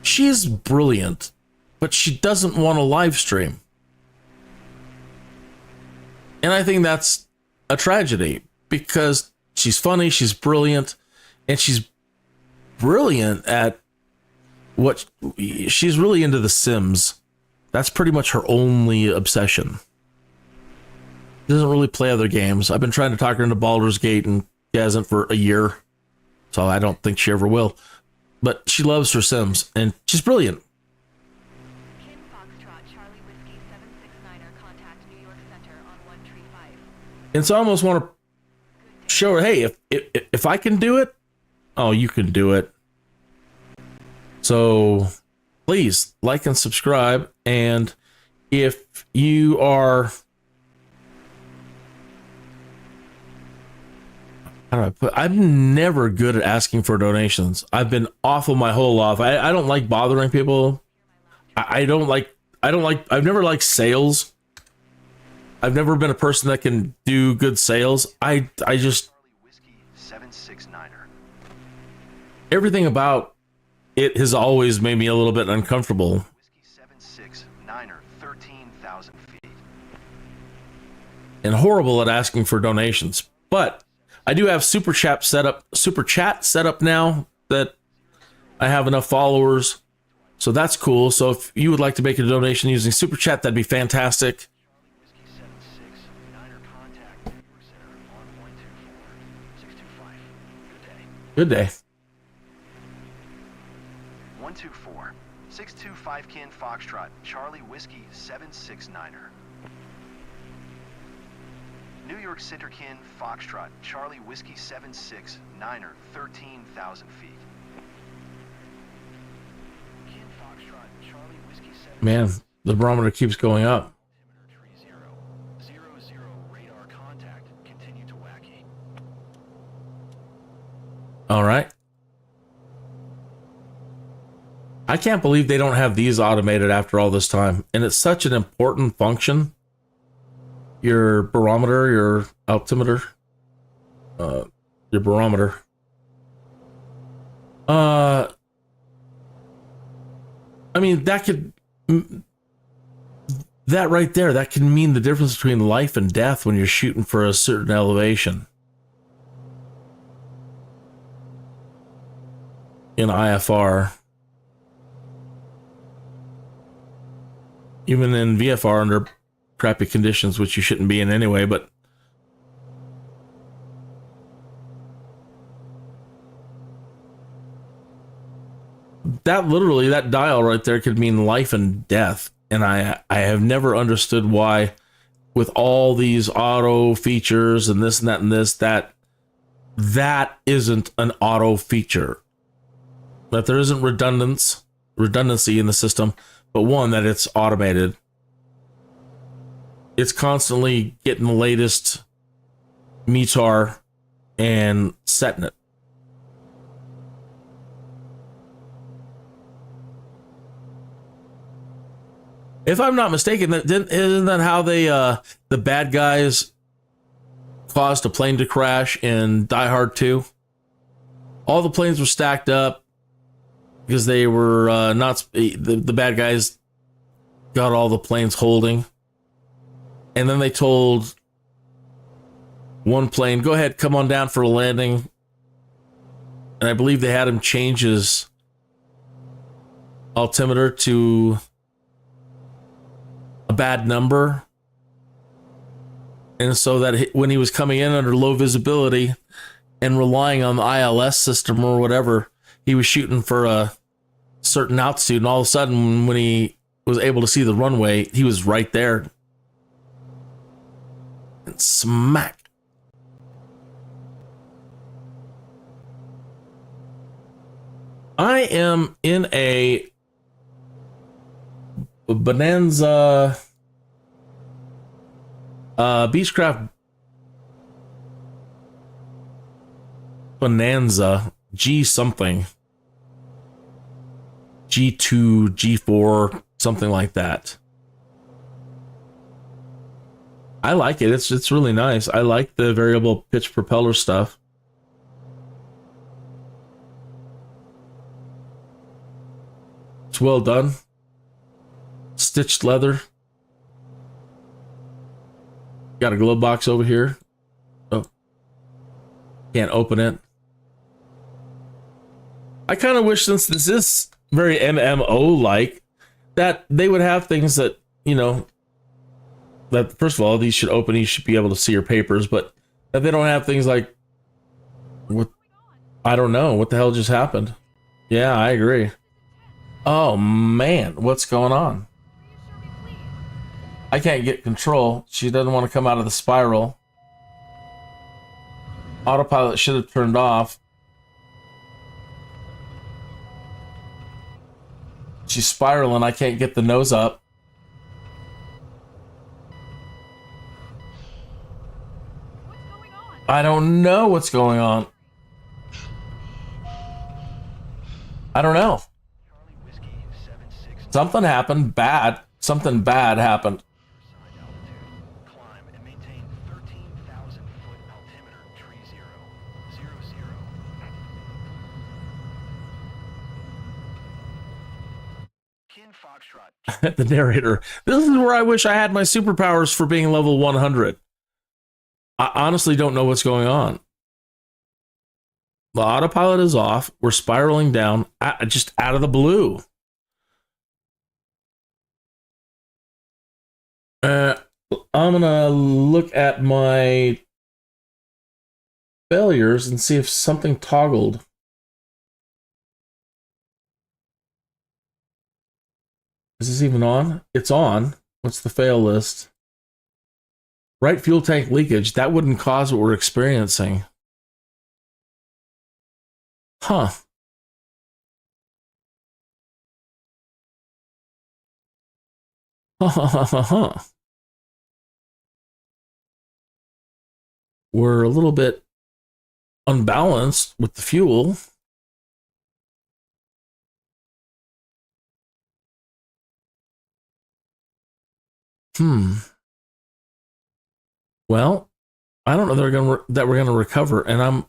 she's brilliant, but she doesn't want a live stream. And I think that's a tragedy, because she's funny, she's brilliant, and she's brilliant at what she's really into. The Sims. That's pretty much her only obsession. She doesn't really play other games. I've been trying to talk her into Baldur's Gate, and she hasn't for a year, so I don't think she ever will. But she loves her Sims, and she's brilliant. And so I almost want to show her, hey, if I can do it, oh, you can do it. So please like and subscribe. And if you are, how do I put, I'm never good at asking for donations. I've been awful my whole life. I don't like bothering people. I've never liked sales. I've never been a person that can do good sales. I just, everything about it has always made me a little bit uncomfortable. And horrible at asking for donations. But I do have super chat set up now that I have enough followers. So that's cool. So if you would like to make a donation using super chat, that'd be fantastic. Good day.
124 625 Kin Foxtrot Charlie Whiskey 769er. New York Center Kin Foxtrot Charlie Whiskey 769er 13,000 feet. Kin Foxtrot Charlie Whiskey 7.
Man, the barometer keeps going up.
Radar contact. Continue to wacky.
All right. I can't believe they don't have these automated after all this time. And it's such an important function. Your barometer, your altimeter, your barometer. I mean, that right there, that can mean the difference between life and death when you're shooting for a certain elevation. In IFR. Even in VFR under crappy conditions, which you shouldn't be in anyway, but that literally, that dial right there could mean life and death. And I have never understood why, with all these auto features and this and that and this, that isn't an auto feature. That there isn't redundancy in the system, but one, that it's automated. It's constantly getting the latest METAR and setting it. If I'm not mistaken, isn't that how they the bad guys caused a plane to crash in Die Hard 2? All the planes were stacked up because they were the bad guys got all the planes holding. And then they told one plane, go ahead, come on down for a landing. And I believe they had him change his altimeter to a bad number. And so that when he was coming in under low visibility and relying on the ILS system or whatever, he was shooting for a certain altitude. And all of a sudden, when he was able to see the runway, he was right there. And smack. I am in a Bonanza Beechcraft Bonanza G something. G2, G4, something like that. I like it. It's really nice. I like the variable pitch propeller stuff. It's well done. Stitched leather. Got a glove box over here. Oh, can't open it. I kind of wish, since this is very MMO-like, that they would have things that, you know, that first of all, these should open, you should be able to see your papers, but that they don't have things like, what, I don't know, what the hell just happened? Yeah, I agree. Oh man, what's going on? I can't get control. She doesn't want to come out of the spiral. Autopilot should have turned off. She's spiraling. I can't get the nose up.
What's going on?
I don't know what's going on. I don't know.
Charlie Whiskey 76.
Something happened bad. Something bad happened.
Side altitude. Climb and maintain 13,000 foot altimeter. Tree 0. 0, 0. Kin Foxtrot.
The narrator. This is where I wish I had my superpowers for being level 100. I honestly don't know what's going on. The autopilot is off. We're spiraling down just out of the blue. I'm gonna look at my failures and see if something toggled. Is this even on? It's on. What's the fail list? Right fuel tank leakage. That wouldn't cause what we're experiencing. Huh. We're a little bit unbalanced with the fuel. Well, I don't know that we're gonna recover, and I'm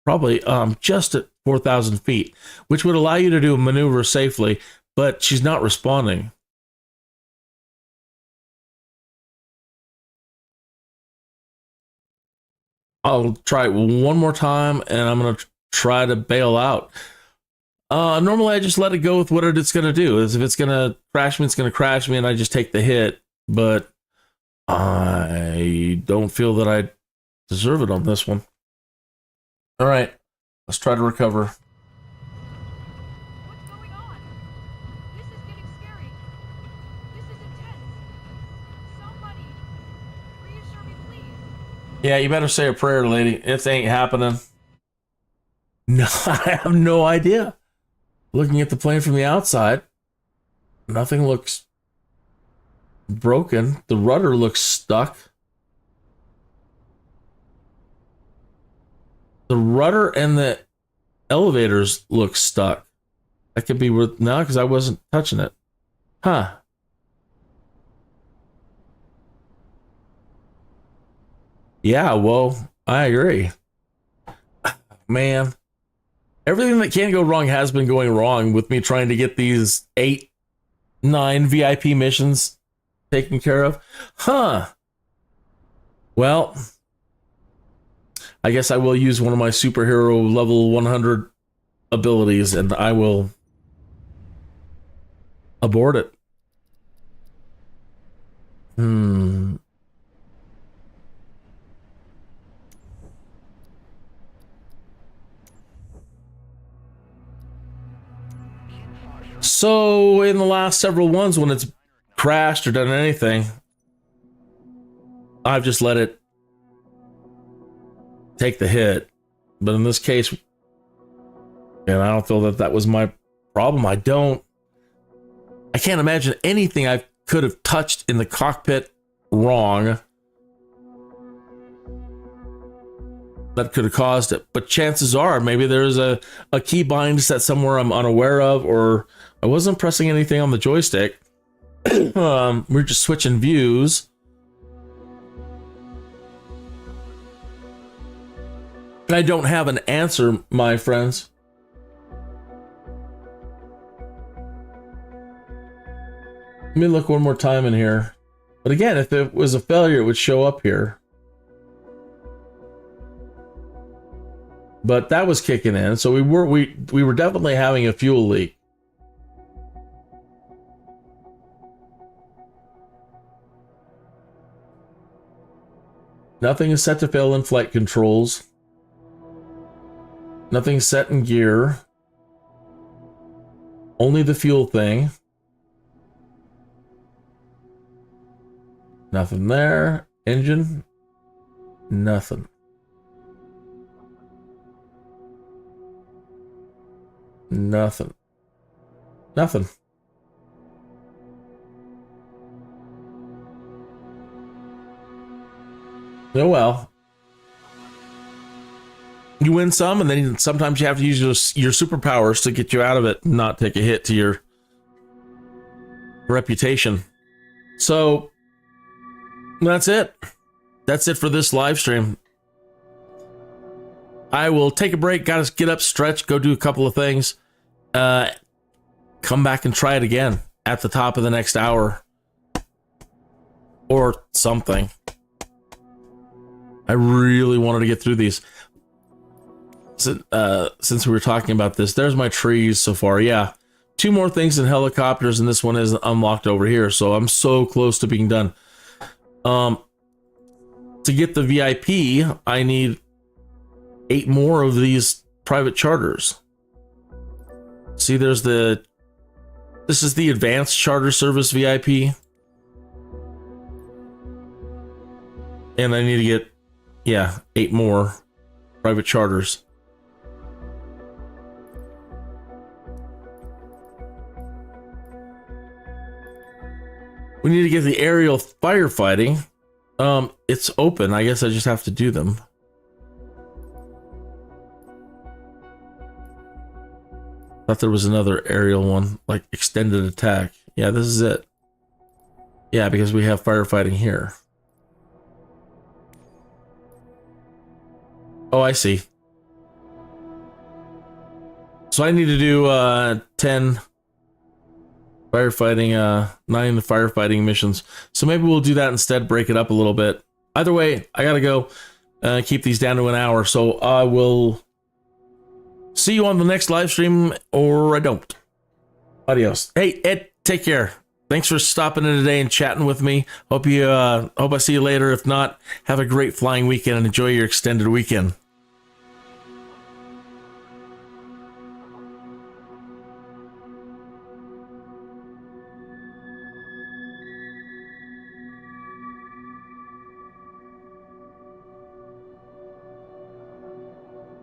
probably just at 4,000 feet, which would allow you to do a maneuver safely, but she's not responding. I'll try it one more time, and I'm gonna try to bail out. Normally I just let it go with what it's gonna do. If it's gonna crash me, it's gonna crash me, and I just take the hit. But I don't feel that I deserve it on this one. All right, let's try to recover.
What's going on? This is getting scary. This is intense. Somebody, reassure me, please.
Yeah, you better say a prayer, lady. It ain't happening. No, I have no idea. Looking at the plane from the outside, nothing looks broken. The rudder looks stuck. The rudder and the elevators look stuck. That could be worth now because I wasn't touching it. Huh. Yeah, well, I agree. Man, everything that can go wrong has been going wrong with me trying to get these 8, 9 VIP missions taken care of. Huh. Well, I guess I will use one of my superhero level 100 abilities, and I will abort it. So in the last several ones, when it's crashed or done anything, I've just let it take the hit. But in this case, and I don't feel that that was my problem. I can't imagine anything I could have touched in the cockpit wrong that could have caused it. But chances are maybe there's a key bind set somewhere I'm unaware of, or I wasn't pressing anything on the joystick. We're just switching views. And I don't have an answer, my friends. Let me look one more time in here. But again, if it was a failure, it would show up here. But that was kicking in, so we were definitely having a fuel leak. Nothing is set to fail in flight controls. Nothing set in gear. Only the fuel thing. Nothing there. Engine. Nothing. Nothing. Nothing. Oh well. You win some, and then sometimes you have to use your superpowers to get you out of it and not take a hit to your reputation. So that's it. That's it for this live stream. I will take a break, gotta get up, stretch, go do a couple of things. Come back and try it again at the top of the next hour. Or something. I really wanted to get through these. Since we were talking about this, there's my trees so far. Yeah, 2 more things in helicopters, and this one is unlocked over here, so I'm so close to being done. To get the VIP, I need 8 more of these private charters. See, there's this is the advanced charter service VIP, and I need to get 8 more private charters. We need to get the aerial firefighting. It's open. I guess I just have to do them. Thought there was another aerial one, like extended attack. Yeah, this is it. Yeah, because we have firefighting here. Oh, I see. So I need to do 10 firefighting, 9 firefighting missions. So maybe we'll do that instead, break it up a little bit. Either way, I gotta go keep these down to an hour. So I will see you on the next live stream, or I don't. Adios. Hey, Ed, take care. Thanks for stopping in today and chatting with me. Hope I see you later. If not, have a great flying weekend and enjoy your extended weekend.